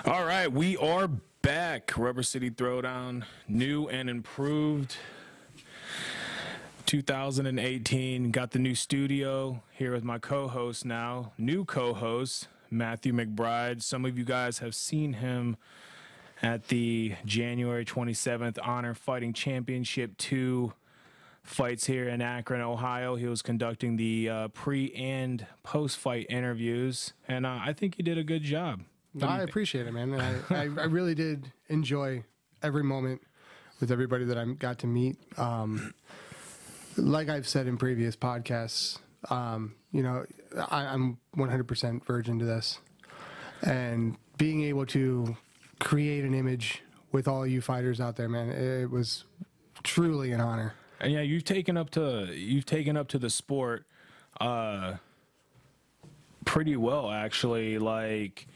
All right, we are back. Rubber City Throwdown, new and improved. 2018. Got the new studio here with my co-host now. New co-host, Matthew McBride. Some of you guys have seen him at the January 27th Honor Fighting Championship 2 fights here in Akron, Ohio. He was conducting the pre and post-fight interviews, and I think he did a good job. I appreciate it, man. I really did enjoy every moment with everybody that I got to meet. Like I've said in previous podcasts, I'm 100% virgin to this. And being able to create an image with all you fighters out there, man, it was truly an honor. And yeah, you've taken up to the sport pretty well, actually. Like,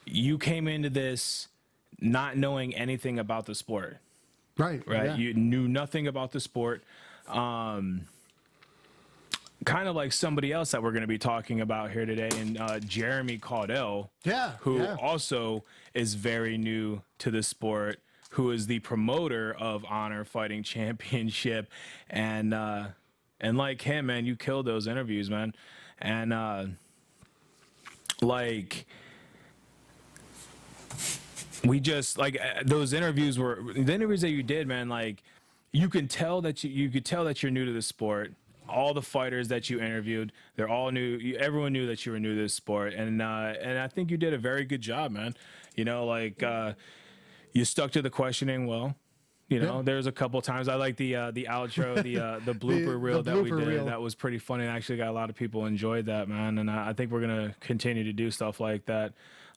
you came into this not knowing anything about the sport. Right. Yeah. You knew nothing about the sport. Kind of like somebody else that we're going to be talking about here today, and Jeremy Caudell, who also is very new to the sport, who is the promoter of Honor Fighting Championship, and like him, man, you killed those interviews, man, and like. We just like those interviews were the interviews that you did, man. Like, you can tell that you could tell that you're new to the sport. All the fighters that you interviewed, they're all new. Everyone knew that you were new to this sport, and I think you did a very good job, man. You know, like you stuck to the questioning well. You know, there's a couple times I like the outro, the blooper reel that we did. That was pretty funny. And actually got a lot of people enjoyed that, man. And I think we're gonna continue to do stuff like that.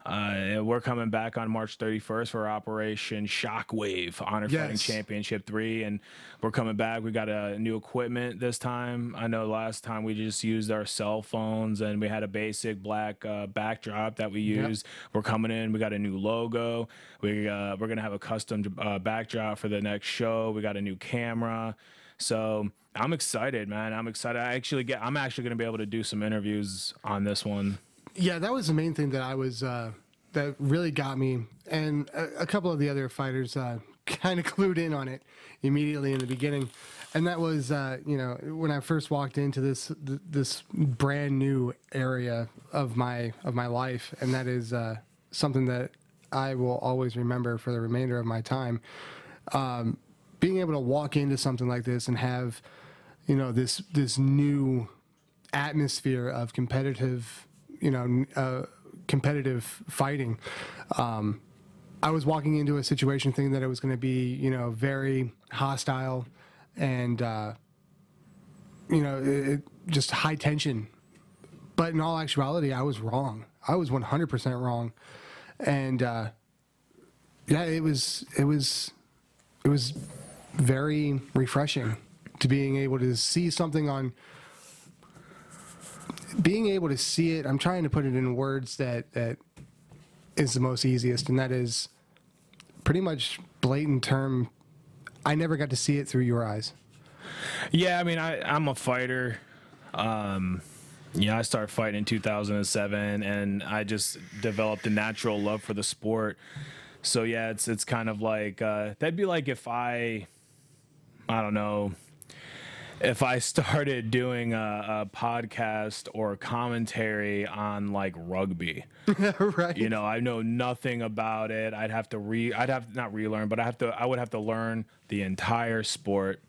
We're coming back on March 31st for Operation Shockwave Honor Fighting Championship 3, and we're coming back. We got a new equipment this time. I know last time we just used our cell phones, and we had a basic black backdrop that we used. We're coming in. We got a new logo. We're gonna have a custom backdrop for the next show. We got a new camera. So I'm excited, man. I'm excited. I'm actually gonna be able to do some interviews on this one. Yeah, that was the main thing that I was that really got me, and a couple of the other fighters kind of clued in on it immediately in the beginning, and that was when I first walked into this brand new area of my life, and that is something that I will always remember for the remainder of my time. Being able to walk into something like this and have this new atmosphere of competitive fighting. I was walking into a situation thinking that it was going to be, very hostile and, just high tension. But in all actuality, I was wrong. I was 100% wrong. And, it was very refreshing to being able to see something being able to see it. I'm trying to put it in words that is the most easiest, and that is pretty much blatant term. I never got to see it through your eyes. Yeah, I mean, I'm a fighter. I started fighting in 2007, and I just developed a natural love for the sport. So yeah, it's kind of like that'd be like if I don't know. If I started doing a podcast or commentary on like rugby, right? I know nothing about it. I would have to learn the entire sport,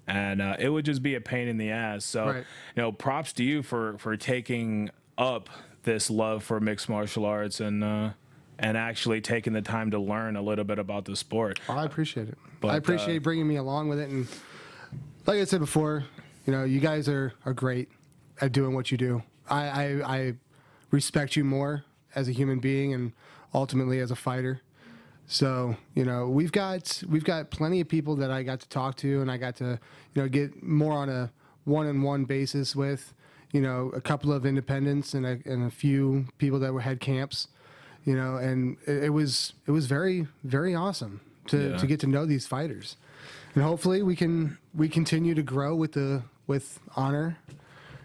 and it would just be a pain in the ass. So, props to you for taking up this love for mixed martial arts and actually taking the time to learn a little bit about the sport. Oh, I appreciate it. But, I appreciate bringing me along with it. And like I said before, you guys are great at doing what you do. I respect you more as a human being and ultimately as a fighter. So, we've got plenty of people that I got to talk to, and I got to, get more on a one-on-one basis with, a couple of independents and a few people that had camps, and it was very, very awesome to get to know these fighters. And hopefully we continue to grow with Honor,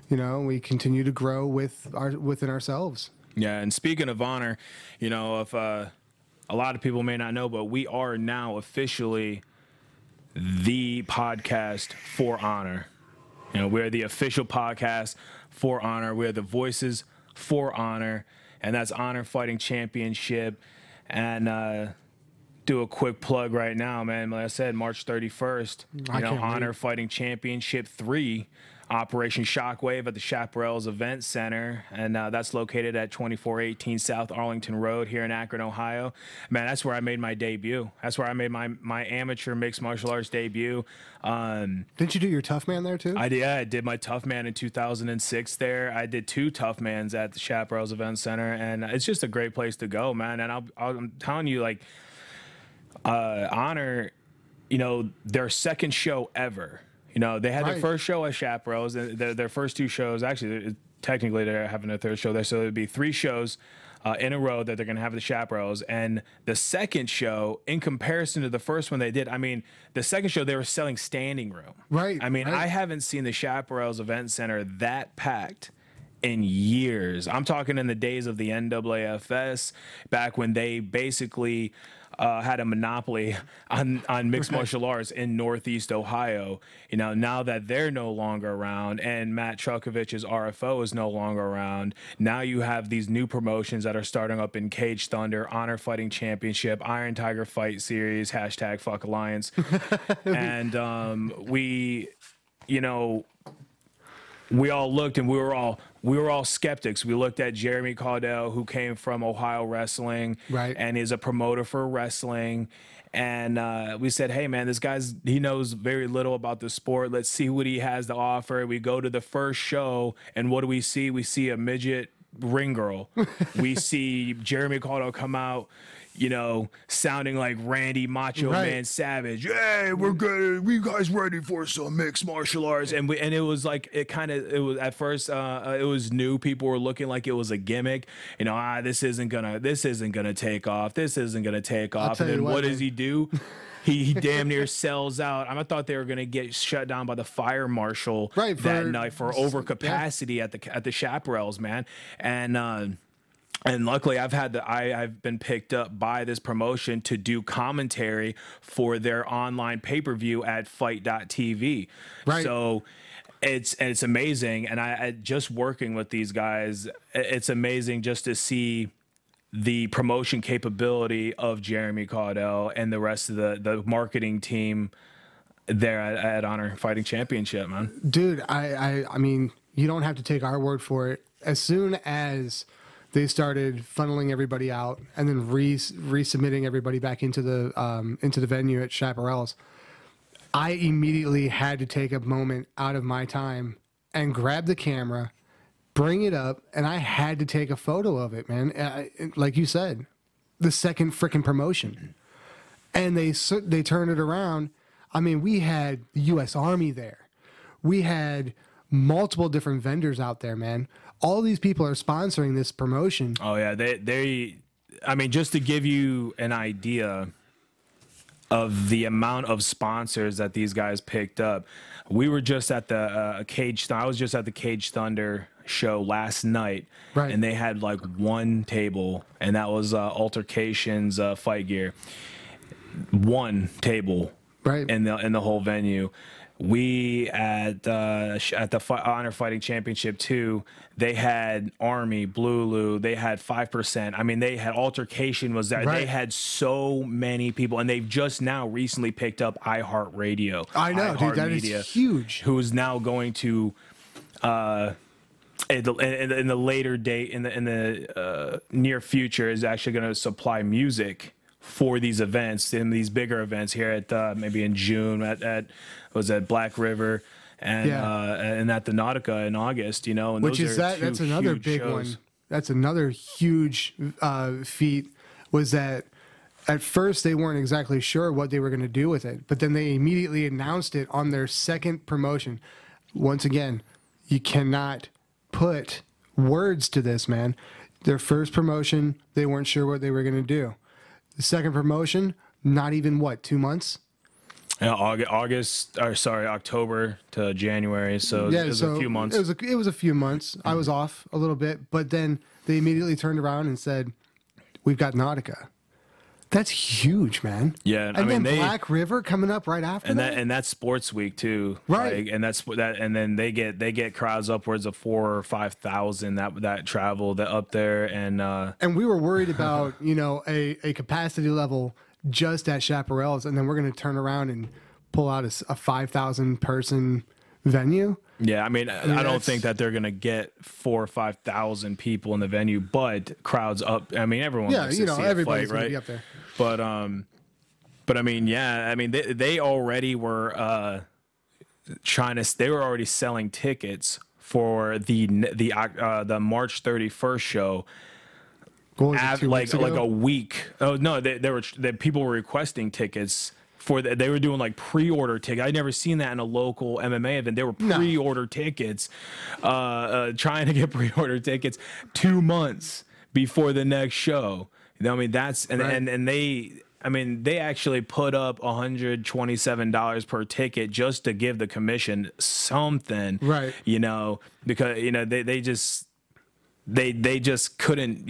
we continue to grow within ourselves. Yeah, and speaking of Honor, if a lot of people may not know, but we are now officially the podcast for Honor. You know, we're the official podcast for Honor. We're the voices for Honor, and that's Honor Fighting Championship. And do a quick plug right now, man. Like I said, March 31st, Honor Fighting Championship 3, Operation Shockwave at the Chaparrals Event Center, and that's located at 2418 South Arlington Road here in Akron, Ohio. Man, that's where I made my debut. That's where I made my amateur mixed martial arts debut. Didn't you do your Tough Man there too? I did. I did my Tough Man in 2006 there. I did 2 Tough Mans at the Chaparrals Event Center, and it's just a great place to go, man. And I'm telling you, like, Honor, their second show ever. They had their first show at Chaparrals, and their first 2 shows. Actually, technically, they're having a third show there, so it'd be 3 shows in a row that they're going to have at the Chaparrals. And the second show, in comparison to the first one they did, I mean, the second show they were selling standing room. Right. I mean, I haven't seen the Chaparrals Event Center that packed in years. I'm talking in the days of the NAAFS, back when they basically had a monopoly on mixed martial arts in Northeast Ohio. Now that they're no longer around and Matt Trukovich's RFO is no longer around, now you have these new promotions that are starting up in Cage Thunder, Honor Fighting Championship, Iron Tiger Fight Series, hashtag Fuck Alliance. And we all looked and we were all skeptics. We looked at Jeremy Caudell, who came from Ohio Wrestling, right, and is a promoter for wrestling. And we said, hey, man, he knows very little about the sport. Let's see what he has to offer. We go to the first show, and what do we see? We see a midget ring girl. We see Jeremy Caudell come out, sounding like Randy Macho Man Savage. Hey, we're good. We guys ready for some mixed martial arts? And it was like, it was at first, it was new. People were looking like it was a gimmick. This isn't gonna take off. This isn't gonna take off. And then what does he do? He damn near sells out. I thought they were gonna get shut down by the fire marshal that night for overcapacity at the Chaparrals, man. And luckily, I've been picked up by this promotion to do commentary for their online pay-per-view at fight.tv. Right. So it's amazing. And I just working with these guys, it's amazing just to see the promotion capability of Jeremy Caudell and the rest of the marketing team there at Honor Fighting Championship, man. Dude, I mean, you don't have to take our word for it. As soon as they started funneling everybody out and then resubmitting everybody back into the venue at Chaparrals, I immediately had to take a moment out of my time and grab the camera, bring it up, and I had to take a photo of it, man. Like you said, the second freaking promotion. And they turned it around. I mean, we had the U.S. Army there. We had multiple different vendors out there, man. All these people are sponsoring this promotion. Oh yeah, I mean, just to give you an idea of the amount of sponsors that these guys picked up, we were just at the I was just at the Cage Thunder show last night, right, and they had like 1 table, and that was Altercations Fight Gear. 1 table, right, in the whole venue. We at the Honor Fighting Championship 2, they had Army, Blue, they had 5%. I mean, they had Altercation was there. Right. They had so many people, and they've just now recently picked up iHeartRadio. I know, dude, that is huge. Who is now going to in the later date in the near future is actually going to supply music for these events, in these bigger events here at maybe in June at Black River and at the Nautica in August, and which is that's another big shows. One. That's another huge feat, was that at first they weren't exactly sure what they were going to do with it, but then they immediately announced it on their second promotion. Once again, you cannot put words to this, man. Their first promotion, they weren't sure what they were going to do. The second promotion, not even 2 months? Yeah, October to January. So it was a few months. It was a few months. I was off a little bit, but then they immediately turned around and said, "We've got Nautica." That's huge, man. Yeah, and I mean then Black River coming up right after that, and that's sports week too, right? Like, and that's that, and then they get crowds upwards of 4,000 or 5,000 that travel that up there, and we were worried about a capacity level just at Chaparral's, and then we're going to turn around and pull out a 5,000 person venue. Yeah, I mean, I don't think that they're gonna get 4,000 or 5,000 people in the venue, but crowds up. I mean, everyone. Yeah, likes to see everybody's a fight, gonna right? be up there. But I mean, yeah, I mean, they already were they were already selling tickets for the March 31st show. Like a week. Oh no, people were requesting tickets. They were doing like pre-order tickets. I'd never seen that in a local MMA event. They were pre-order tickets, trying to get pre-order tickets 2 months before the next show. I mean, that's and they actually put up $127 per ticket just to give the commission something, right? Because they just couldn't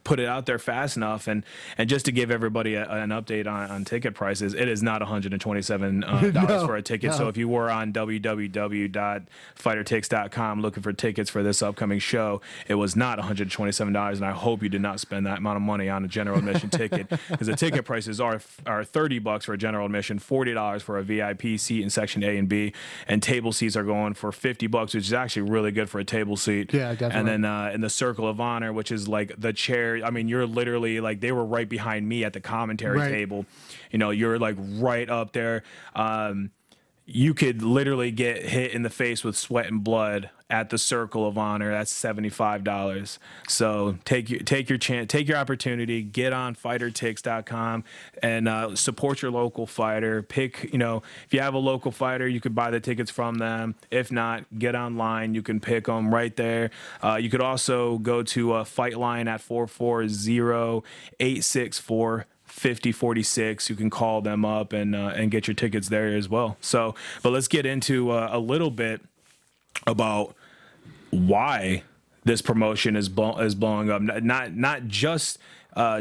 put it out there fast enough, and just to give everybody an update on ticket prices, it is not $127 for a ticket. So if you were on www.fightertix.com looking for tickets for this upcoming show, it was not $127, and I hope you did not spend that amount of money on a general admission ticket, because the ticket prices are $30 for a general admission, $40 for a VIP seat in section A and B, and table seats are going for $50, which is actually really good for a table seat. Yeah, definitely. And then in the Circle of Honor, which is like the chair. I mean, you're literally like, they were right behind me at the commentary table. You're like right up there. You could literally get hit in the face with sweat and blood at the Circle of Honor. That's $75. So take your chance, take your opportunity, get on fightertix.com and support your local fighter. Pick, if you have a local fighter, you could buy the tickets from them. If not, get online. You can pick them right there. You could also go to Fightline at 440-864-5046. You can call them up and get your tickets there as well. So, but let's get into a little bit about why this promotion is blowing up. Not just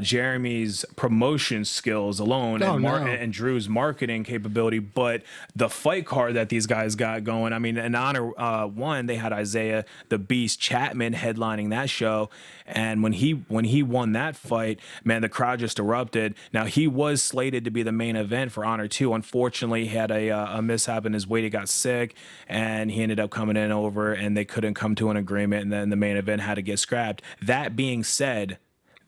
Jeremy's promotion skills alone and Drew's marketing capability, but the fight card that these guys got going. I mean, in Honor 1, they had Isaiah the Beast Chapman headlining that show, and when he won that fight, man, the crowd just erupted. Now, he was slated to be the main event for Honor 2. Unfortunately, he had a mishap in his weight. He got sick, and he ended up coming in over, and they couldn't come to an agreement, and then the main event had to get scrapped. That being said,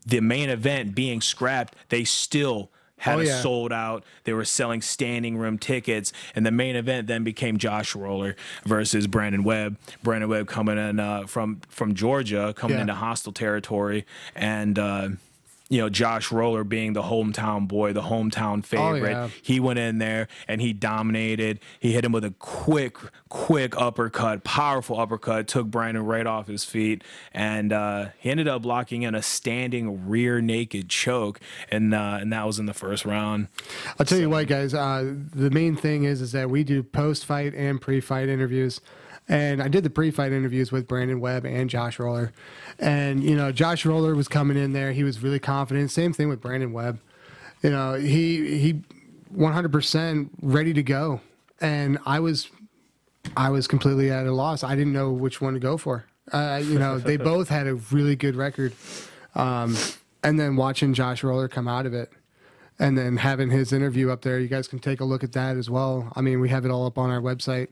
the main event being scrapped, they still had sold out. They were selling standing room tickets, and the main event then became Josh Roller versus Brandon Webb. Brandon Webb coming in from Georgia, coming into hostile territory, and Josh Roller being the hometown boy, the hometown favorite. He went in there and he dominated. He hit him with a quick uppercut, powerful uppercut, took Brandon right off his feet, and he ended up locking in a standing rear naked choke, and that was in the first round. I'll tell you what, guys, the main thing is that we do post-fight and pre-fight interviews. And I did the pre-fight interviews with Brandon Webb and Josh Roller. And, Josh Roller was coming in there. He was really confident. Same thing with Brandon Webb. He 100% ready to go. And I was completely at a loss. I didn't know which one to go for. They both had a really good record. And then watching Josh Roller come out of it and then having his interview up there, you guys can take a look at that as well. I mean, we have it all up on our website.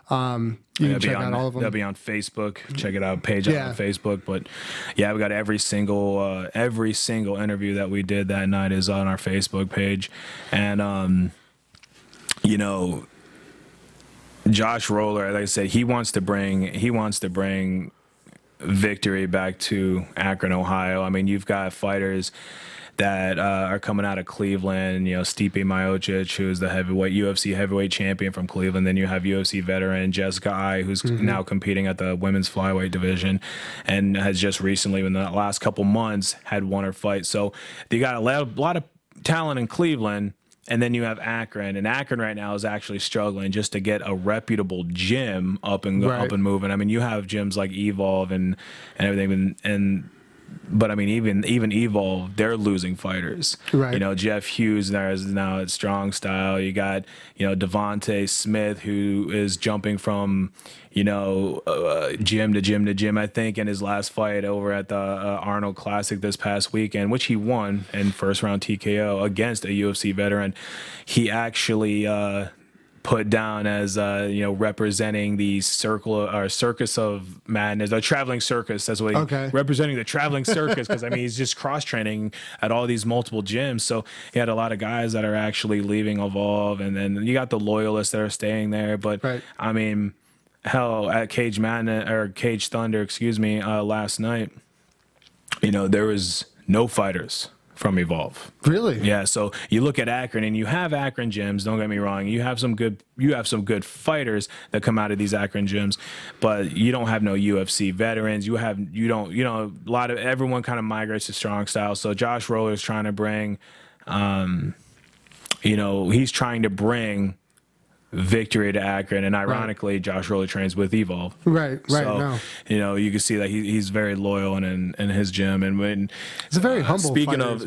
You can check out all of them. That'll be on Facebook. Check it out, page out on Facebook. But yeah, we got every single interview that we did that night is on our Facebook page. And Josh Roller, like I said, he wants to bring victory back to Akron, Ohio. I mean, you've got fighters that are coming out of Cleveland, Stipe Miocic, who's the UFC heavyweight champion from Cleveland. Then you have UFC veteran Jessica Ai, who's now competing at the women's flyweight division and has just recently, in the last couple months, had won her fight. So you got a lot of talent in Cleveland. And then you have Akron, and Akron right now is actually struggling just to get a reputable gym up and moving. I mean, you have gyms like Evolve and everything, and But I mean, even Evolve, they're losing fighters. Right. You know, Jeff Hughes is now at Strong Style. You got, you know, Devontae Smith, who is jumping from, you know, gym to gym to gym, I think, in his last fight over at the Arnold Classic this past weekend, which he won in first round TKO against a UFC veteran. He actually put down as you know, representing the circus of madness, the traveling circus. That's what representing the traveling circus, because I mean, he's just cross training at all these multiple gyms. So he had a lot of guys that are actually leaving Evolve, and then you got the loyalists that are staying there. But I mean, hell, at Cage Madness or Cage Thunder, excuse me, last night, you know, there was no fighters from Evolve. Really? Yeah. So you look at Akron, and you have Akron gyms. Don't get me wrong. You have some good fighters that come out of these Akron gyms, but you don't have no UFC veterans. You don't a lot of everyone kind of migrates to Strong Style. So Josh Roller is trying to bring, you know, he's trying to bring victory to Akron, and ironically, Josh Roller trains with Evolve. Right. So, you know, you can see that he's very loyal in his gym, and when it's a very humble.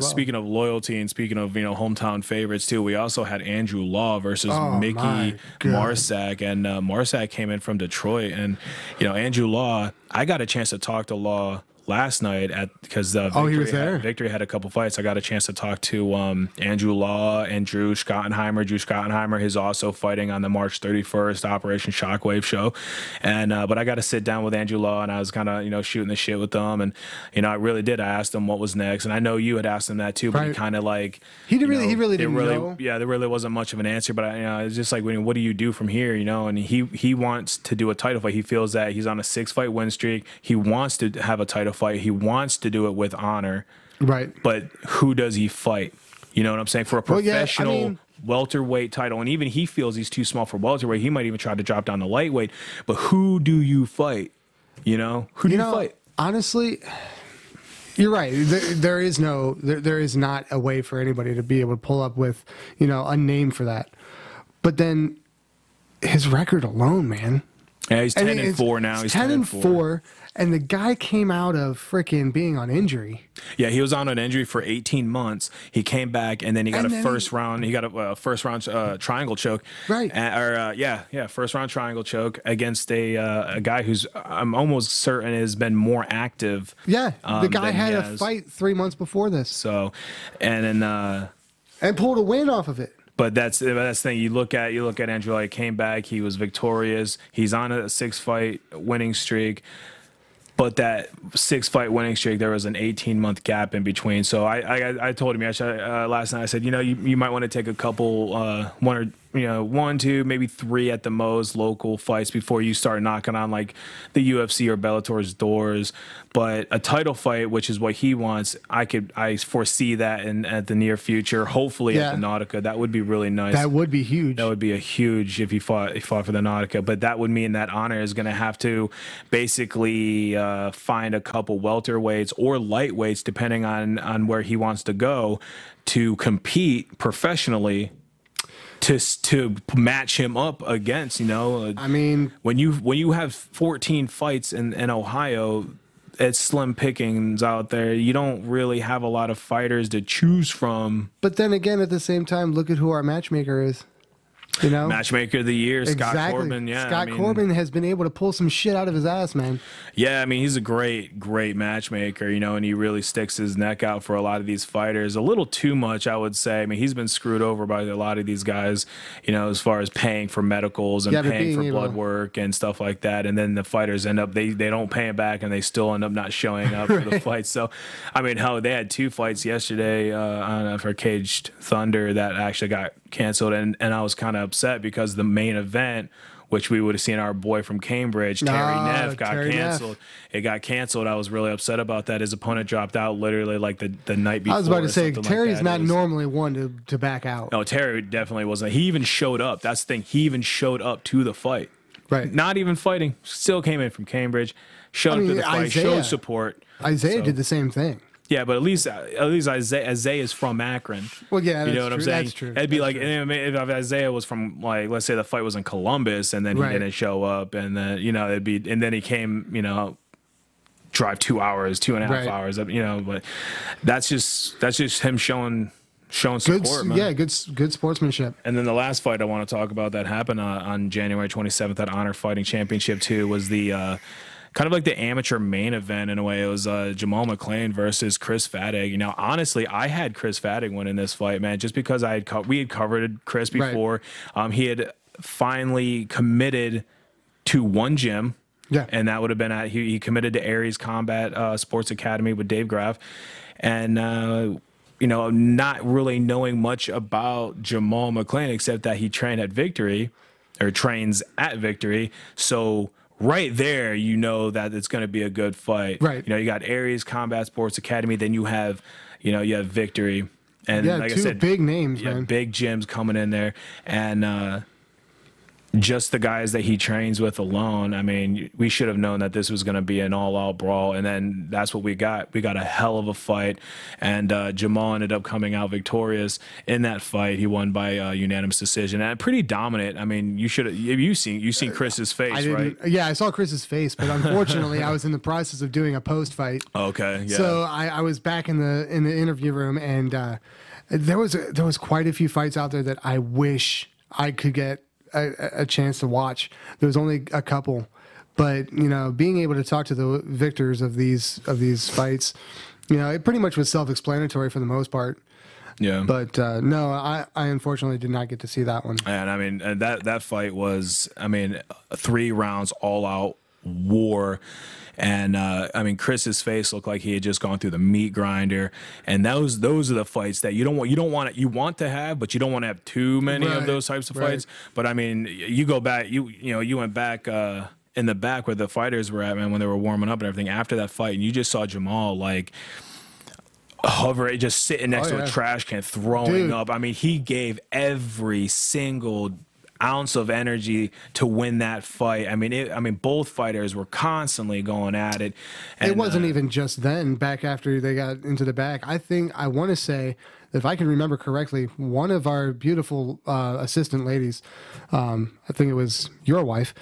Speaking of loyalty, and speaking of, you know, hometown favorites too, we also had Andrew Law versus Mickey Marsack, and Marsack came in from Detroit, and you know, Andrew Law, I got a chance to talk to Law last night because he was there. Victory had a couple fights. I got a chance to talk to Andrew Law and Drew Schottenheimer. Drew Schottenheimer is also fighting on the March 31st Operation Shockwave show, and but I got to sit down with Andrew Law, and I was kind of, you know, shooting the shit with them, and you know, I really did. I asked him what was next, and I know you had asked him that too, but he kind of like he really didn't know. Yeah, there really wasn't much of an answer, but you know, it's just like, what do you do from here, you know? And he wants to do a title fight. He feels that he's on a 6-fight win streak. He wants to have a title fight. He wants to do it with honor. Right. But who does he fight? You know what I'm saying? For a professional welterweight title. And even he feels he's too small for welterweight. He might even try to drop down to lightweight. But who do you fight? You know? Who do you fight? Honestly, you're right. There is not a way for anybody to be able to pull up with, you know, a name for that. But then his record alone, man. Yeah, he's 10-4 now. He's 10-4. And the guy came out of freaking being on injury. Yeah, he was on an injury for 18 months. He came back, and then he got a first round triangle choke. Right. First round triangle choke against a guy who's, I'm almost certain, has been more active. Yeah, the guy had a fight 3 months before this. So, and then and pulled a win off of it. But that's the thing. You look at Andrew Law. He came back. He was victorious. He's on a 6-fight winning streak. But that 6-fight winning streak, there was an 18-month gap in between. So I told him last night. I said, you know, you might want to take a couple, one, two, maybe 3 at the most local fights before you start knocking on like the UFC or Bellator's doors. But a title fight, which is what he wants, I foresee that at the near future. Hopefully at the Nautica, that would be really nice. That would be huge. That would be a huge if he fought for the Nautica. But that would mean that Honor is going to have to basically find a couple welterweights or lightweights, depending on where he wants to go, to compete professionally. To match him up against, you know, I mean, when you have 14 fights in Ohio, it's slim pickings out there. You don't really have a lot of fighters to choose from. But then again, at the same time, look at who our matchmaker is. You know, matchmaker of the year, Scott Corbin. Yeah, Scott Corbin has been able to pull some shit out of his ass, man. Yeah, I mean, he's a great matchmaker, you know, and he really sticks his neck out for a lot of these fighters. A little too much, I would say. I mean, he's been screwed over by a lot of these guys, you know, as far as paying for medicals and paying for blood work and stuff like that. And then the fighters end up, they don't pay him back, and they still end up not showing up for the fight. So, I mean, hell, they had 2 fights yesterday for Caged Thunder that actually got canceled, and I was kind of upset because the main event, which we would have seen our boy from Cambridge, Terry Neff, got canceled. It got canceled. I was really upset about that. His opponent dropped out literally like the night before. I was about to say, Terry's not normally one to back out. No, Terry definitely wasn't. He even showed up. That's the thing. He even showed up to the fight. Right. Not even fighting. Still came in from Cambridge, showed up to the fight, showed support. Isaiah did the same thing. Yeah, but at least Isaiah is from Akron. Well, yeah, you know what I'm saying. That's true. It'd be like if Isaiah was from, like, let's say the fight was in Columbus, and then he didn't show up, and then, you know, and then he came, you know, drive 2 hours, 2.5 hours, you know, but that's just him showing support, man. Yeah, good sportsmanship. And then the last fight I want to talk about that happened on January 27th at Honor Fighting Championship 2 was the kind of like the amateur main event in a way. It was Jamal McClain versus Chris Fattig. You know, honestly, I had Chris Fattig winning this fight, man, just because we had covered Chris before. Right. He had finally committed to one gym. Yeah. And that would have been he committed to Aries Combat Sports Academy with Dave Graff. And you know, not really knowing much about Jamal McClain except that he trained at Victory or trains at Victory. So right there, you know that it's going to be a good fight. Right. You know, you got Aries Combat Sports Academy, then you have Victory. And yeah, like two I said, big names, man. Big gyms coming in there. And just the guys that he trains with alone, I mean, we should have known that this was going to be an all-out brawl, and then that's what we got. We got a hell of a fight, and Jamal ended up coming out victorious in that fight. He won by unanimous decision, and pretty dominant. I mean, you seen Chris's face, right? Yeah, I saw Chris's face, but unfortunately, I was in the process of doing a post-fight. Okay, yeah. So I was back in the interview room, and there was quite a few fights out there that I wish I could get a chance to watch. There was only a couple, but you know, being able to talk to the victors of these fights, you know, it pretty much was self-explanatory for the most part. Yeah. But no, I unfortunately did not get to see that one. And I mean, that fight was, I mean, 3 rounds all out war. And I mean, Chris's face looked like he had just gone through the meat grinder. And those are the fights that you want to have, but you don't want to have too many of those types of fights. But I mean, you go back, you went back in the back where the fighters were at, man, when they were warming up and everything after that fight, and you just saw Jamal like hovering, just sitting next to a trash can, throwing up. I mean, he gave every single ounce of energy to win that fight. I mean, both fighters were constantly going at it. And, it wasn't even just then. Back after they got into the back, I want to say, if I can remember correctly, one of our beautiful assistant ladies, I think it was your wife,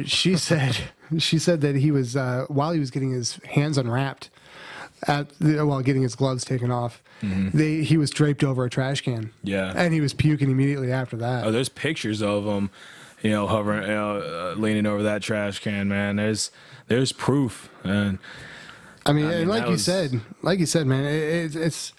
she said that he was while he was getting his hands unwrapped, while getting his gloves taken off, he was draped over a trash can. Yeah. And he was puking immediately after that. Oh, there's pictures of him, you know, hovering, leaning over that trash can, man. There's proof. And I mean, and like you said, man, it's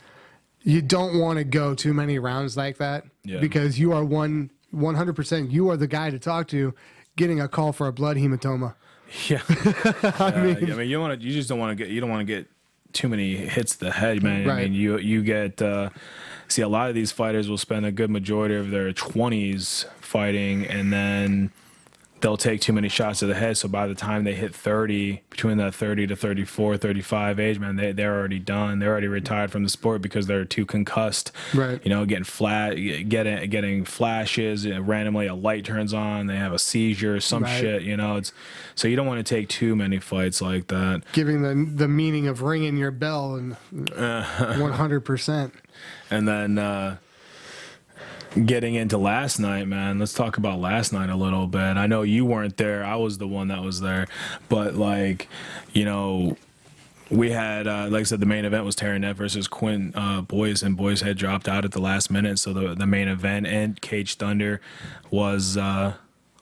you don't want to go too many rounds like that because you are 100%. You are the guy to talk to, getting a call for a blood hematoma. Yeah. I mean, you just don't want to get too many hits to the head, man. Right. I mean, you get see, a lot of these fighters will spend a good majority of their 20s fighting, and then they'll take too many shots to the head. So by the time they hit 30, between that 30 to 34, 35 age, man, they're already done. They're already retired from the sport because they're too concussed. Right. You know, getting flashes, randomly a light turns on, they have a seizure, some shit, you know. So you don't want to take too many fights like that. Giving the meaning of ringing your bell and 100%. And then getting into last night, man, let's talk about last night a little bit. I know you weren't there. I was the one that was there. But, like, you know, we had, like I said, the main event was Terranet versus Quinn Boyce, and Boyce had dropped out at the last minute. So the main event and Cage Thunder was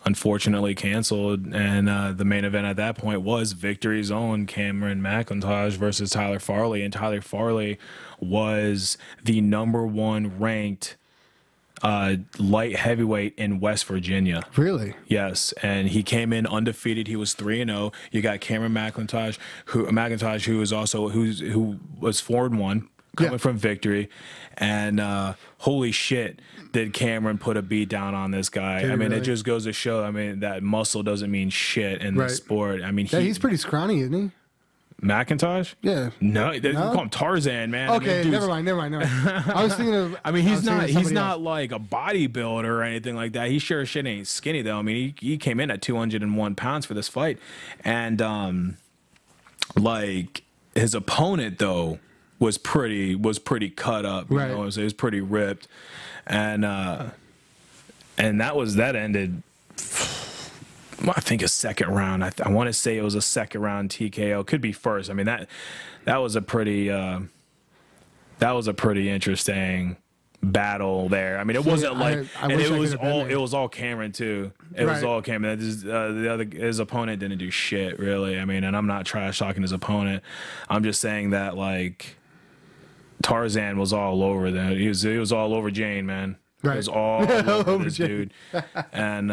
unfortunately canceled. And the main event at that point was Victory's own Cameron McIntosh versus Tyler Farley. And Tyler Farley was the #1 ranked light heavyweight in West Virginia. Really? Yes, and he came in undefeated. He was 3-0. You got Cameron McIntosh, who was 4-1, coming from Victory, and holy shit, did Cameron put a beat down on this guy? I mean, it just goes to show. I mean, that muscle doesn't mean shit in this sport. I mean, he's pretty scrawny, isn't he? McIntosh? Yeah. No, they call him Tarzan, man. Okay, I mean, never mind. I was thinking of. I mean, he's not like a bodybuilder or anything like that. He sure as shit ain't skinny though. I mean, he came in at 201 pounds for this fight, and like his opponent though was pretty cut up. You know? So he was pretty ripped, and that ended. I think a second round. I want to say it was a second round TKO. Could be first. I mean that was a pretty interesting battle there. I mean, it wasn't like, and it was all Cameron too. It was all Cameron. His opponent didn't do shit really. I mean, and I'm not trash talking his opponent. I'm just saying that like Tarzan was all over that. He was all over Jane, man. Right. It was all over this dude, and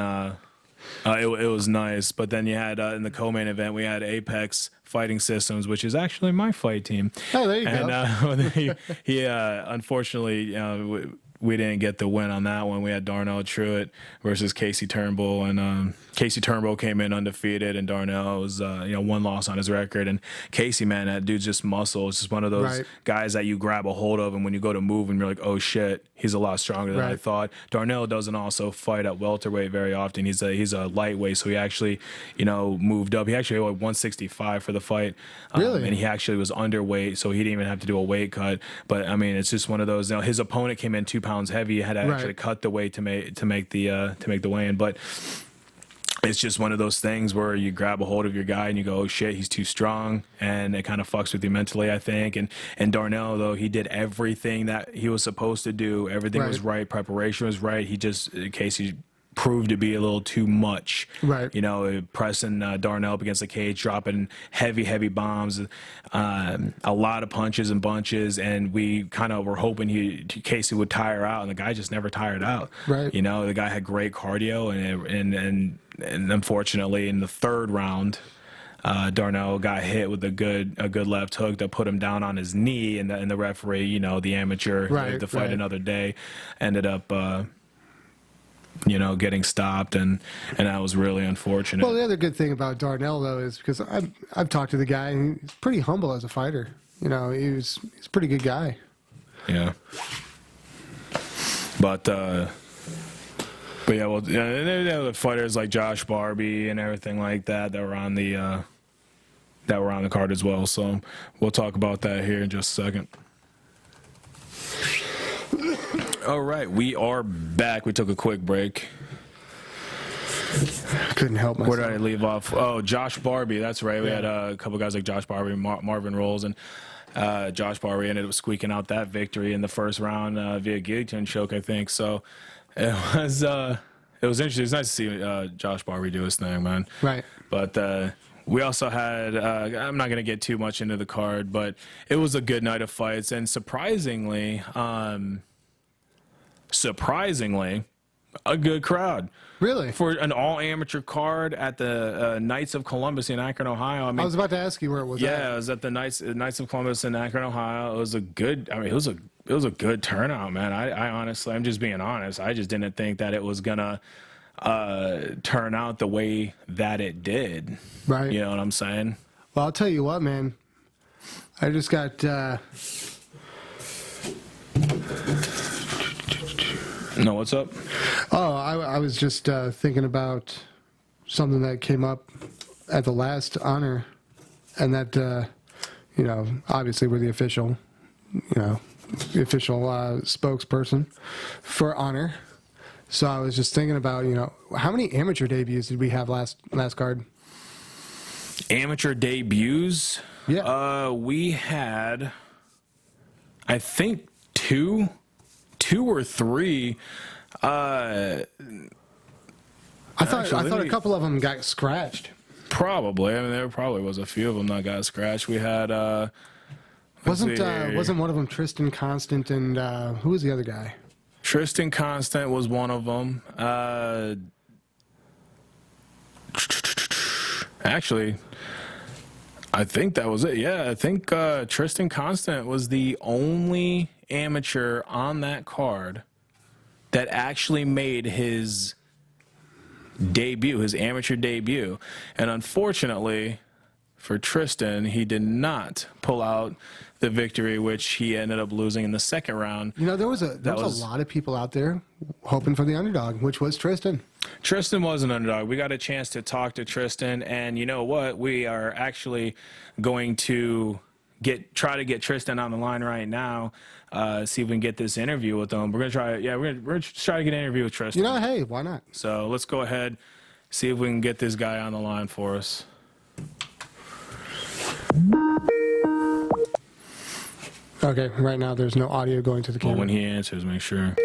it was nice. But then you had in the co-main event we had Apex Fighting Systems, which is actually my fight team. Oh, there you go. And he unfortunately we didn't get the win on that one. We had Darnell Truitt versus Casey Turnbull, and Casey Turnbull came in undefeated, and Darnell was one loss on his record. And Casey, man, that dude's just muscle. It's just one of those guys that you grab a hold of, and when you go to move, and you're like, oh shit, he's a lot stronger than I thought. Darnell doesn't also fight at welterweight very often. He's a lightweight, so he actually moved up. He actually weighed 165 for the fight, really, and he actually was underweight, so he didn't even have to do a weight cut. But I mean, it's just one of those. His opponent came in 2 pounds heavy. He had to actually cut the weight to make the weigh-in, but it's just one of those things where you grab a hold of your guy and you go, oh shit, he's too strong, and it kind of fucks with you mentally, I think. And Darnell, though, he did everything that he was supposed to do. Everything was right. Preparation was right. He just, Casey proved to be a little too much, pressing Darnell up against the cage, dropping heavy bombs, a lot of punches and bunches, and we kind of were hoping Casey would tire out, and the guy just never tired out. The guy had great cardio, and unfortunately in the third round, Darnell got hit with a good left hook that put him down on his knee, and the referee, the amateur, the fight another day, ended up getting stopped, and that was really unfortunate. Well, the other good thing about Darnell, though, is because I've talked to the guy, and he's pretty humble as a fighter. He's a pretty good guy. Yeah. But yeah, well, there were fighters like Josh Barbie and everything like that were on the card as well. So we'll talk about that here in just a second. All right, we are back. We took a quick break. Couldn't help myself. Where did I leave off? Oh, Josh Barbie. That's right. We had a couple guys like Josh Barbie, Marvin Rolls, and Josh Barbie ended up squeaking out that victory in the first round via guillotine choke, I think. So it was interesting. It's nice to see Josh Barbie do his thing, man. Right. But we also had, I'm not going to get too much into the card, but it was a good night of fights. And surprisingly, a good crowd. Really? For an all-amateur card at the Knights of Columbus in Akron, Ohio. I mean, I was about to ask you where it was at. Yeah, it was at the Knights of Columbus in Akron, Ohio. It was a good, it was a good turnout, man. I honestly, I'm just being honest. I just didn't think that it was going to turn out the way that it did. Right. You know what I'm saying? Well, I'll tell you what, man. I just got... No, what's up? Oh, I was just thinking about something that came up at the last honor, and that, obviously we're the official, spokesperson for honor. So I was just thinking about, how many amateur debuts did we have last card? Amateur debuts? Yeah. We had, I think, two or three. I thought a couple of them got scratched. Probably. I mean, there probably was a few of them that got scratched. We had wasn't one of them Tristan Constant, and who was the other guy? Tristan Constant was one of them. Actually, I think that was it. Yeah, I think Tristan Constant was the only amateur on that card that actually made his debut, his amateur debut. And unfortunately for Tristan, he did not pull out the victory, which he ended up losing in the second round. There was a lot of people out there hoping for the underdog, which was Tristan. Tristan was an underdog. We got a chance to talk to Tristan, and you know what? We are actually going to try to get Tristan on the line right now. See if we can get this interview with him. We're gonna try. Yeah, we're gonna try to get an interview with Tristan. Hey, why not? So let's go ahead see if we can get this guy on the line for us. Okay, right now there's no audio going to the camera. Well, when he answers, make sure.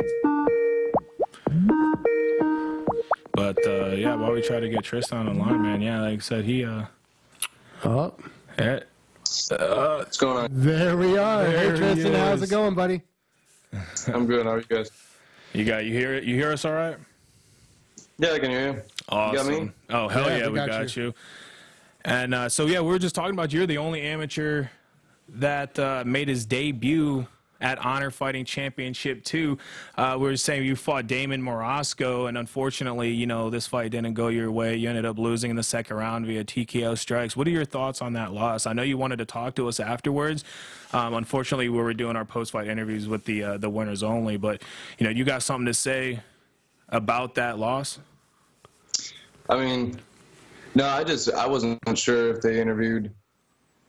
But yeah, while we try to get Tristan on the line, man, yeah, like I said, he Oh. Yeah. What's going on? There we are. Hey, Tristan, how's it going, buddy? I'm good. How are you guys? You hear it? You hear us all right? Yeah, I can hear you. Awesome. You got me? Oh, hell yeah, we got you. And so, yeah, we were just talking about you're the only amateur that made his debut at Honor Fighting Championship 2. We were saying you fought Damon Morosco, and unfortunately, you know, this fight didn't go your way. You ended up losing in the second round via TKO strikes. What are your thoughts on that loss? I know you wanted to talk to us afterwards. Unfortunately, we were doing our post-fight interviews with the winners only, but, you know, you got something to say about that loss? I mean, no, I wasn't sure if they interviewed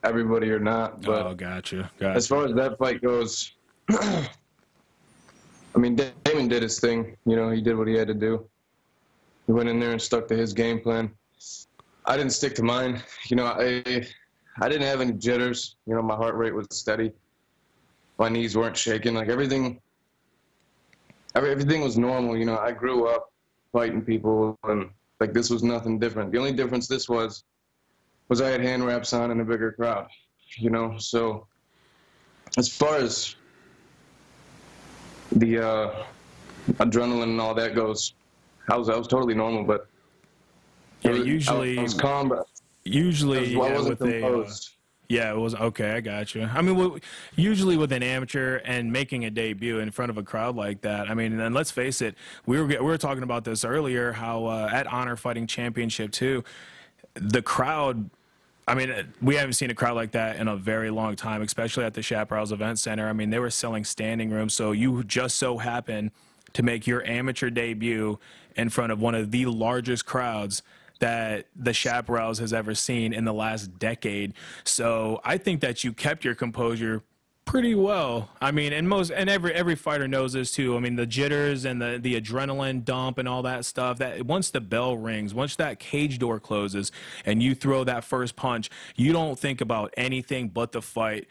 everybody or not. But oh, gotcha. As far as that fight goes, I mean, Damon did his thing. You know, he did what he had to do. He went in there and stuck to his game plan. I didn't stick to mine. You know, I didn't have any jitters. You know, my heart rate was steady. My knees weren't shaking. Like, everything was normal. You know, I grew up fighting people, and, like, this was nothing different. The only difference this was I had hand wraps on in a bigger crowd, you know? So as far as the adrenaline and all that goes, I was totally normal, but yeah, usually I was calm, but usually I wasn't with composed. Yeah, it was okay. I got you. I mean, usually with an amateur and making a debut in front of a crowd like that. I mean, and let's face it, we were talking about this earlier. How at Honor Fighting Championship 2, the crowd. I mean, we haven't seen a crowd like that in a very long time, especially at the Chaparrals Event Center. I mean, they were selling standing room, so you just so happen to make your amateur debut in front of one of the largest crowds that the Chaparrals has ever seen in the last decade. So I think that you kept your composure pretty well. I mean, and every fighter knows this too. I mean, the jitters and the adrenaline dump and all that stuff, that once the bell rings, once that cage door closes and you throw that first punch, you don't think about anything but the fight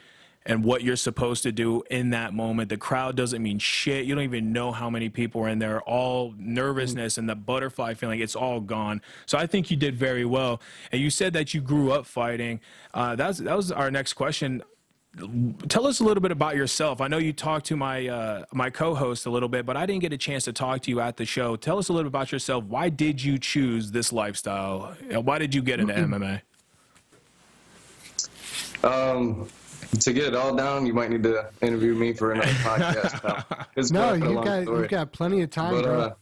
and what you're supposed to do in that moment. The crowd doesn't mean shit. You don't even know how many people are in there. All nervousness and the butterfly feeling, it's all gone. So I think you did very well. And you said that you grew up fighting. That was our next question. Tell us a little bit about yourself. I know you talked to my my co-host a little bit, but I didn't get a chance to talk to you at the show. Tell us a little bit about yourself. Why did you choose this lifestyle? Why did you get into MMA? To get it all down, you might need to interview me for another podcast. No, you've got plenty of time, but, bro.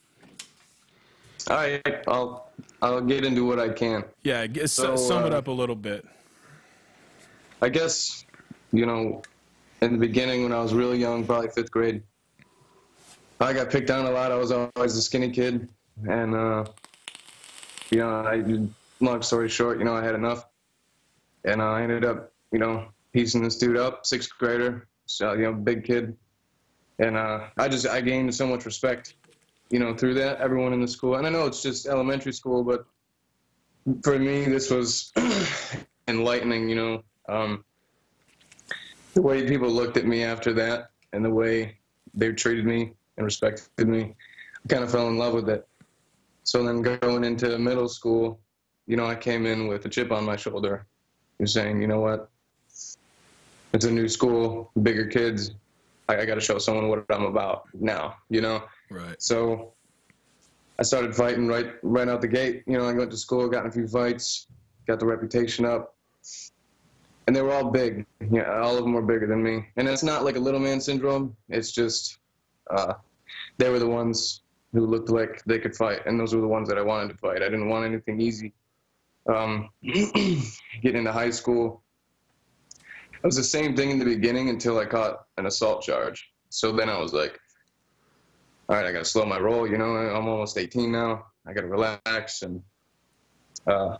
All right, I'll get into what I can. Yeah, sum it up a little bit. I guess, you know, in the beginning when I was really young, probably 5th grade, I got picked on a lot. I was always a skinny kid. And, you know, long story short, you know, I had enough. And I ended up, you know, piecing this dude up, 6th grader, so, you know, big kid. And I gained so much respect, you know, through that, everyone in the school. And I know it's just elementary school, but for me, this was enlightening, you know. The way people looked at me after that and the way they treated me and respected me, I kind of fell in love with it. So then going into middle school, you know, I came in with a chip on my shoulder. You're saying, you know what, it's a new school, bigger kids. I got to show someone what I'm about now, you know? Right. So I started fighting right out the gate. You know, I went to school, got in a few fights, got the reputation up. And they were all big. Yeah, all of them were bigger than me. And it's not like a little man syndrome. It's just they were the ones who looked like they could fight. And those were the ones that I wanted to fight. I didn't want anything easy. Getting into high school, it was the same thing in the beginning until I caught an assault charge. So then I was like, all right, I got to slow my roll. You know, I'm almost 18 now. I got to relax. And I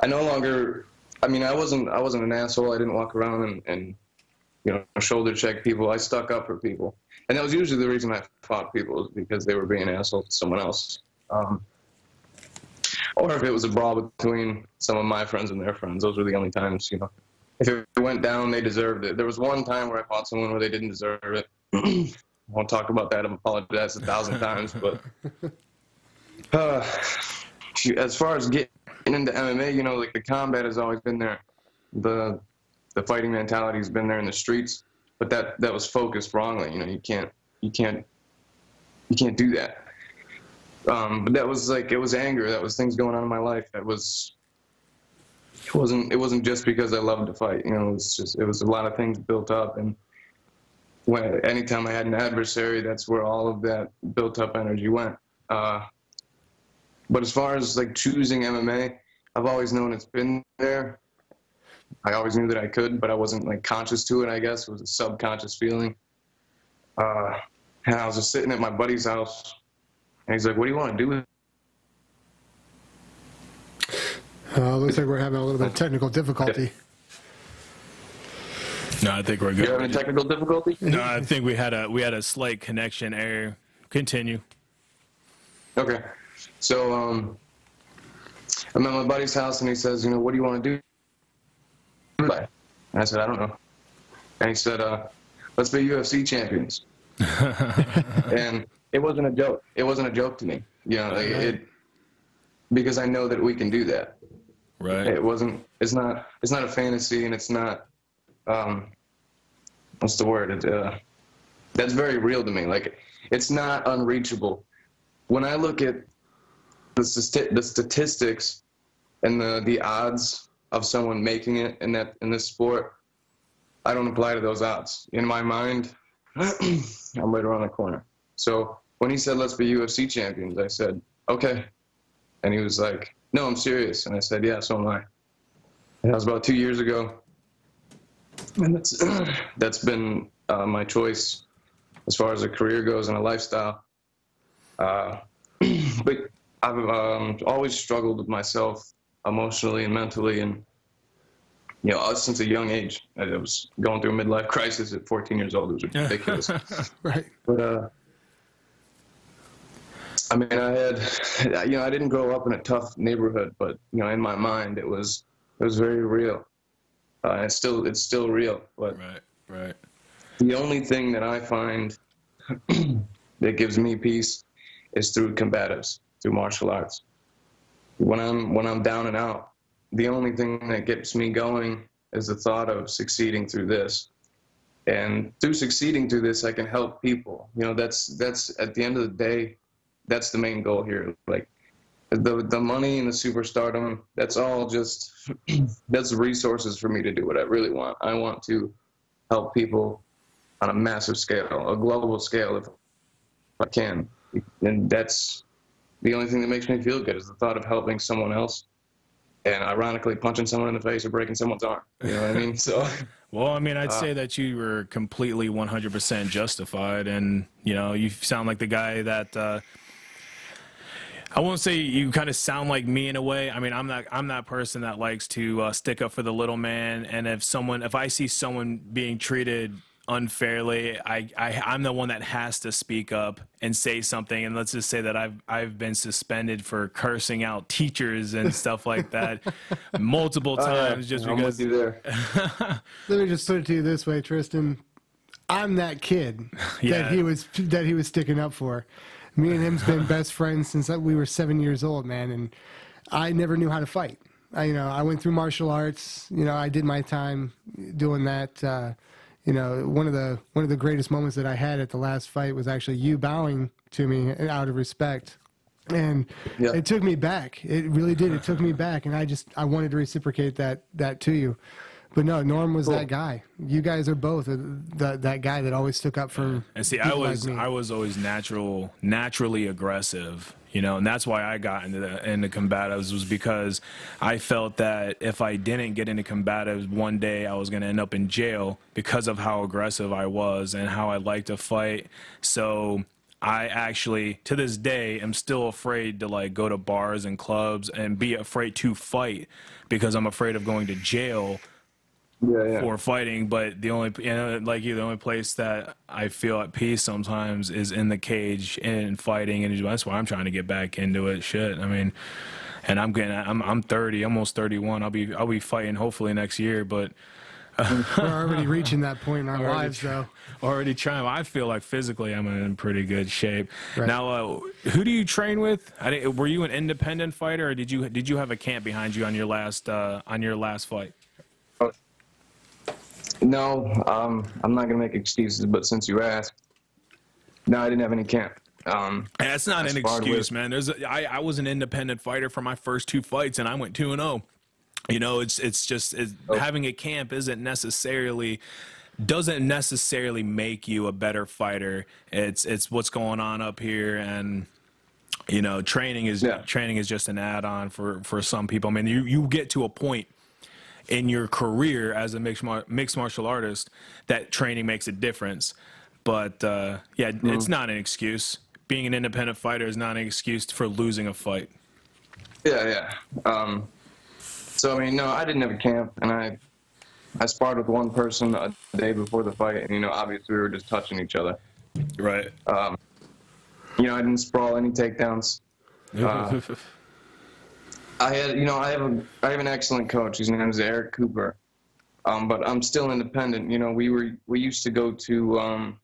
no longer... I mean, I wasn't an asshole. I didn't walk around and you know, shoulder check people. I stuck up for people. And that was usually the reason I fought people, is because they were being assholes to someone else. or if it was a brawl between some of my friends and their friends. Those were the only times, you know. If it went down, they deserved it. There was one time where I fought someone where they didn't deserve it. I won't talk about that. I've apologized 1,000 times. But as far as getting into MMA, you know, like the combat has always been there. The fighting mentality has been there in the streets, but that was focused wrongly. You know, you can't do that. But that was like, it was anger. That was things going on in my life. It wasn't just because I loved to fight. You know, it was a lot of things built up. And anytime I had an adversary, that's where all of that built up energy went. But as far as like choosing MMA, I've always known it's been there. I always knew that I could, but I wasn't like conscious to it, I guess. It was a subconscious feeling. And I was just sitting at my buddy's house, and he's like, "What do you want to do?" Looks like we're having a little bit of technical difficulty. No, I think we're good. You having a technical difficulty? No, I think we had a slight connection error. Continue. Okay. So I'm at my buddy's house, and he says, "You know, what do you want to do?" And I said, "I don't know." And he said, "Let's be UFC champions." And it wasn't a joke. It wasn't a joke to me, you know, like because I know that we can do that. Right. It's not a fantasy, and it's not, what's the word? That's very real to me. Like, it's not unreachable. When I look at the statistics and the odds of someone making it in this sport, I don't apply to those odds. In my mind, I'm right around the corner. So when he said, "Let's be UFC champions," I said, "Okay." And he was like, "No, I'm serious." And I said, "Yeah, so am I." And that was about 2 years ago. And that's been my choice as far as a career goes and a lifestyle. But I've always struggled with myself emotionally and mentally, and you know, since a young age. I was going through a midlife crisis at 14 years old. It was ridiculous. Right. But I mean, I didn't grow up in a tough neighborhood, but you know, in my mind, it was very real. It's still real. But right. The only thing that I find that gives me peace is through combatives, through martial arts. When I'm down and out, the only thing that gets me going is the thought of succeeding through this. And through succeeding through this, I can help people. You know, that's at the end of the day, that's the main goal here. Like the money and the superstardom, that's all just, that's resources for me to do what I really want. I want to help people on a massive scale, a global scale if I can. And that's the only thing that makes me feel good, is the thought of helping someone else. And ironically, punching someone in the face or breaking someone's arm. You know what I mean? So, well, I mean, I'd say that you were completely 100% justified, and you know, you sound like the guy that I won't say you kind of sound like me in a way. I mean, I'm that person that likes to stick up for the little man, and if I see someone being treated unfairly, I'm the one that has to speak up and say something. And let's just say that I've been suspended for cursing out teachers and stuff like that multiple times just because. I'm with you there. Let me just put it to you this way, Tristan. I'm that kid that he was sticking up for. Me and him's been best friends since we were 7 years old, man, and I never knew how to fight. I went through martial arts. You know, I did my time doing that. You know, one of the greatest moments that I had at the last fight was actually you bowing to me out of respect. And it took me back. It really did. It took me back. And I wanted to reciprocate that to you. But no, Norm was that guy. You guys are both that guy that always stuck up for. And see, I was always naturally aggressive, you know, and that's why I got into combatives, was because I felt that if I didn't get into combatives, one day I was going to end up in jail because of how aggressive I was and how I like to fight. So I actually, to this day, am still afraid to like go to bars and clubs and be afraid to fight because I'm afraid of going to jail. For fighting. But the only, the only place that I feel at peace sometimes is in the cage and fighting, and that's why I'm trying to get back into it. Shit, I mean, and I'm 30, almost 31. I'll be fighting hopefully next year, but we're already reaching that point in our lives, though. Already trying. I feel like physically I'm in pretty good shape. Right. Now, who do you train with? Were you an independent fighter, or did you have a camp behind you on your last fight? No, I'm not gonna make excuses, but since you asked, no, I didn't have any camp. That's not an excuse, man. I was an independent fighter for my first 2 fights, and I went 2-0. You know, it's just having a camp doesn't necessarily make you a better fighter. It's what's going on up here, and you know, training is just an add-on for some people. I mean, you get to a point in your career as a mixed martial artist that training makes a difference. But it's not an excuse. Being an independent fighter is not an excuse for losing a fight. Yeah. So, I mean, no, I didn't have a camp, and I sparred with one person a day before the fight, and, you know, obviously we were just touching each other. Right. You know, I didn't sprawl any takedowns. I have an excellent coach. His name is Eric Cooper. But I'm still independent. You know, we used to go to,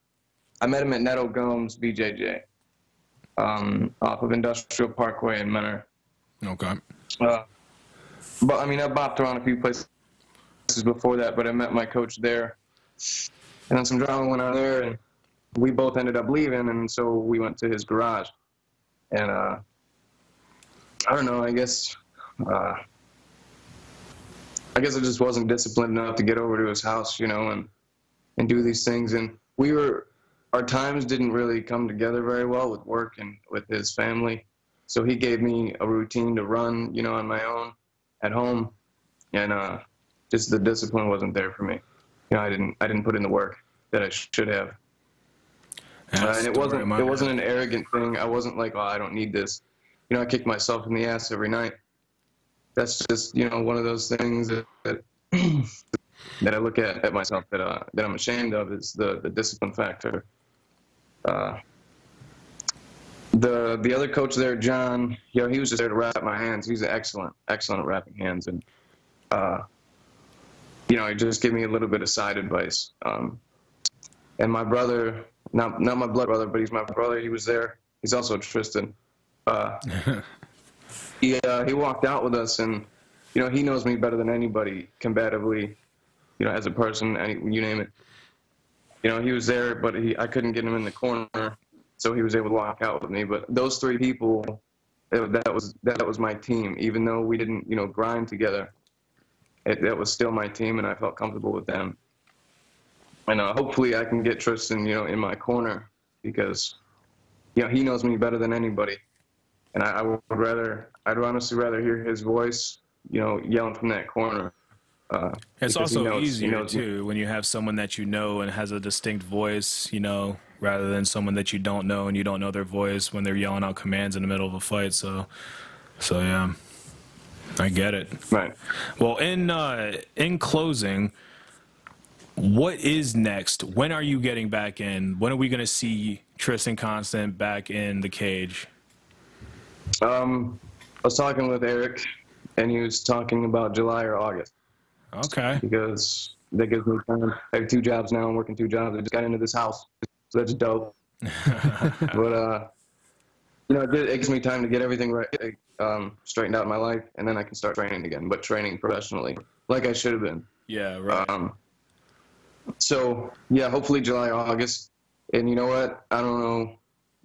I met him at Neto Gomes BJJ, off of Industrial Parkway in Menor. Okay. But I mean, I bopped around a few places before that, but I met my coach there, and then some drama went on there, and we both ended up leaving, and so we went to his garage, and I don't know, I guess I just wasn't disciplined enough to get over to his house, you know, and do these things, and our times didn't really come together very well with work and with his family, so he gave me a routine to run, you know, on my own at home, and just the discipline wasn't there for me. You know, I didn't put in the work that I should have. And it wasn't an arrogant thing. I wasn't like, oh, I don't need this. You know, I kicked myself in the ass every night. That's just, you know, one of those things that that I look at myself that I'm ashamed of, is the discipline factor. The other coach there, John, you know, he was just there to wrap my hands. He's excellent at wrapping hands, and you know, he just gave me a little bit of side advice. And my brother, not my blood brother, but he's my brother. He was there. He's also Tristan. He walked out with us, and you know, he knows me better than anybody combatively, you know, as a person, you name it. You know, he was there, but I couldn't get him in the corner, so he was able to walk out with me. But those 3 people, that was my team. Even though we didn't, you know, grind together, that was still my team, and I felt comfortable with them. And hopefully I can get Tristan, you know, in my corner, because, you know, he knows me better than anybody. And I'd honestly rather hear his voice, you know, yelling from that corner. It's also easier too when you have someone that you know and has a distinct voice, you know, rather than someone that you don't know and you don't know their voice when they're yelling out commands in the middle of a fight. So yeah, I get it. Right. Well, in closing, what is next? When are you getting back in? When are we going to see Tristan Constant back in the cage? I was talking with Eric, and he was talking about July or August. Okay. Because that gives me time. I have 2 jobs now. I'm working 2 jobs. I just got into this house, so that's dope. But you know, it gives me time to get everything right, straightened out in my life, and then I can start training again. But training professionally, like I should have been. Yeah. Right. So yeah, hopefully July or August. And you know what? I don't know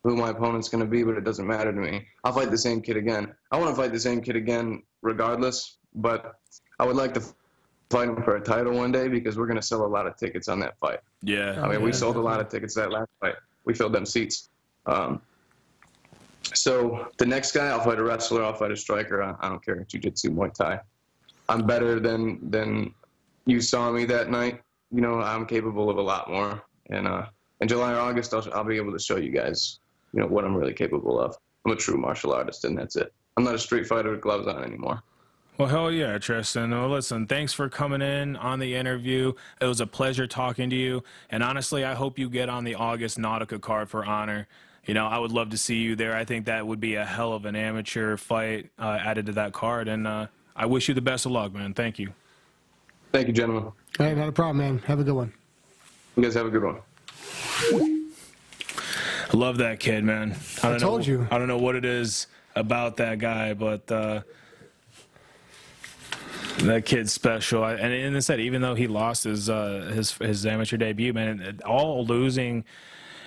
who my opponent's going to be, but it doesn't matter to me. I'll fight the same kid again. I want to fight the same kid again regardless, but I would like to fight him for a title one day, because we're going to sell a lot of tickets on that fight. Yeah. I mean, we sold a lot of tickets that last fight. We filled them seats. So the next guy, I'll fight a wrestler, I'll fight a striker. I don't care, jiu-jitsu, Muay Thai. I'm better than you saw me that night. You know, I'm capable of a lot more. And in July or August, I'll be able to show you guys, you know, what I'm really capable of. I'm a true martial artist, and that's it. I'm not a street fighter with gloves on anymore. Well, hell yeah, Tristan. Well, listen, thanks for coming in on the interview. It was a pleasure talking to you. And honestly, I hope you get on the August Nautica card for Honor. I would love to see you there. I think that would be a hell of an amateur fight added to that card. And I wish you the best of luck, man. Thank you. Thank you, gentlemen. Hey, not a problem, man. Have a good one. You guys have a good one. I love that kid, man. I told you. I don't know what it is about that guy, but that kid's special. And I said, even though he lost his amateur debut, man, all losing.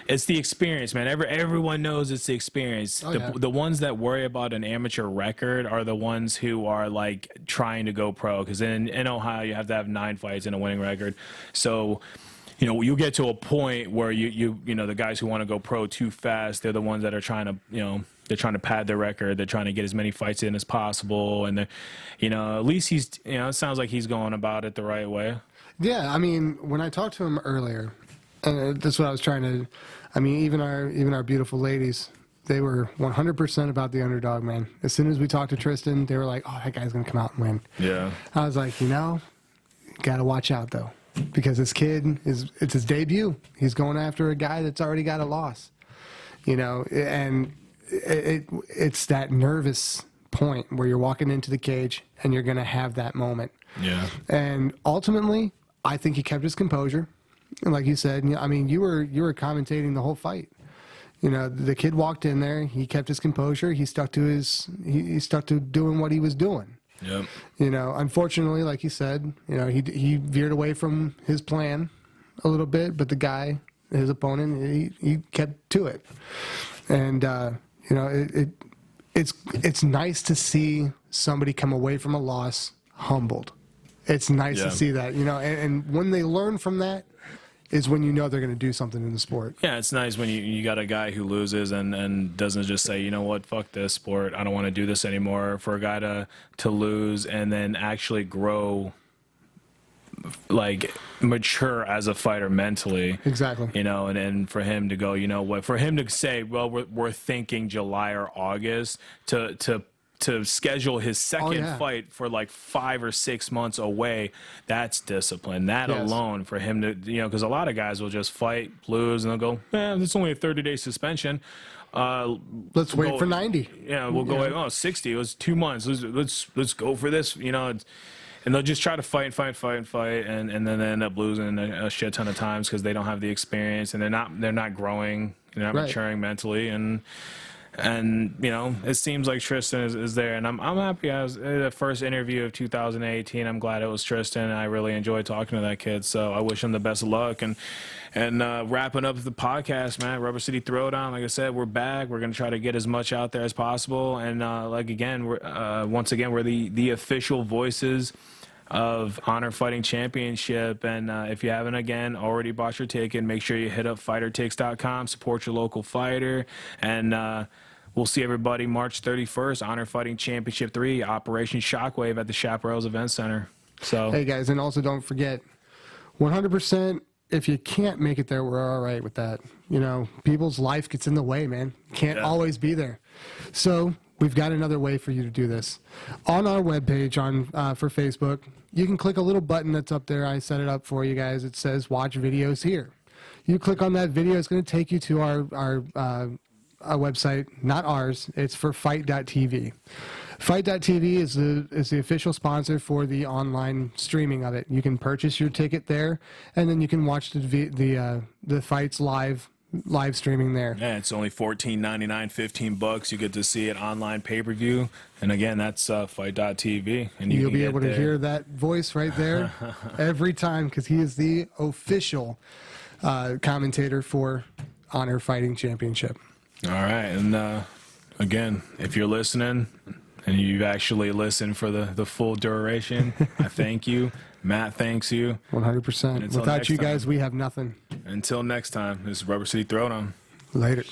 It's the experience, man. Everyone knows it's the experience. Oh, yeah. The ones that worry about an amateur record are the ones who are like trying to go pro. Because in Ohio, you have to have 9 fights and a winning record. So, you get to a point where the guys who want to go pro too fast, they're the ones that are trying to, they're trying to pad their record. They're trying to get as many fights in as possible. And at least he's, it sounds like he's going about it the right way. Yeah, I mean, when I talked to him earlier, and that's what I was trying to. I mean, even our beautiful ladies, they were 100% about the underdog, man. As soon as we talked to Tristan, they were like, "Oh, that guy's gonna come out and win." Yeah. I was like, gotta watch out though, because this kid it's his debut. He's going after a guy that's already got a loss, and it's that nervous point where you're walking into the cage and you're gonna have that moment. Yeah. And ultimately, I think he kept his composure. And like you said, I mean, you were commentating the whole fight. The kid walked in there. He kept his composure. He stuck to he stuck to doing what he was doing. Yep. Unfortunately, like you said, he veered away from his plan a little bit, but the guy, his opponent, he kept to it. And it's nice to see somebody come away from a loss humbled. It's nice to see that, and when they learn from that, is when they're going to do something in the sport. Yeah, it's nice when you got a guy who loses and doesn't just say, you know what, fuck this sport, I don't want to do this anymore. For a guy to lose and then actually grow, like mature as a fighter mentally. Exactly. And for him to go, for him to say, well, we're thinking July or August to schedule his second fight for like 5 or 6 months away, that's discipline. That alone for him to, because a lot of guys will just fight, lose, and they'll go, it's only a 30-day suspension. Let's wait for 90. Yeah, we'll go, 60. It was 2 months. Let's go for this, and they'll just try to fight, and then they end up losing a shit ton of times because they don't have the experience and they're not growing, they're not maturing mentally, and it seems like Tristan is there, and I'm happy. I was the first interview of 2018. I'm glad it was Tristan. I really enjoyed talking to that kid, so I wish him the best of luck. And wrapping up the podcast, man, Rubber City Throwdown. Like I said, we're back. We're gonna try to get as much out there as possible. And once again, we're the official voices of Honor Fighting Championship. And if you haven't already bought your ticket, make sure you hit up fightertix.com, support your local fighter, and we'll see everybody March 31st, Honor Fighting Championship 3, Operation Shockwave at the Chaparrals Event Center. So, hey guys, and also don't forget, 100%. If you can't make it there, we're all right with that. People's life gets in the way, man. Can't always be there. So we've got another way for you to do this. On our webpage for Facebook, you can click a little button that's up there. I set it up for you guys. It says watch videos here. You click on that video, it's going to take you to our website, not ours. It's for fight.tv. Fight.tv is the official sponsor for the online streaming of it. You can purchase your ticket there, and then you can watch the fights live streaming there. Yeah, it's only $14.99, $15. You get to see it online pay-per-view, and again, that's fight.tv. And you'll be able to hear that voice right there every time, because he is the official commentator for Honor Fighting Championship. All right, and again, if you're listening and you've actually listened for the full duration, I thank you. Matt thanks you. 100%. Without you guys, we have nothing. Until next time, this is Rubber City Throwdown. Later.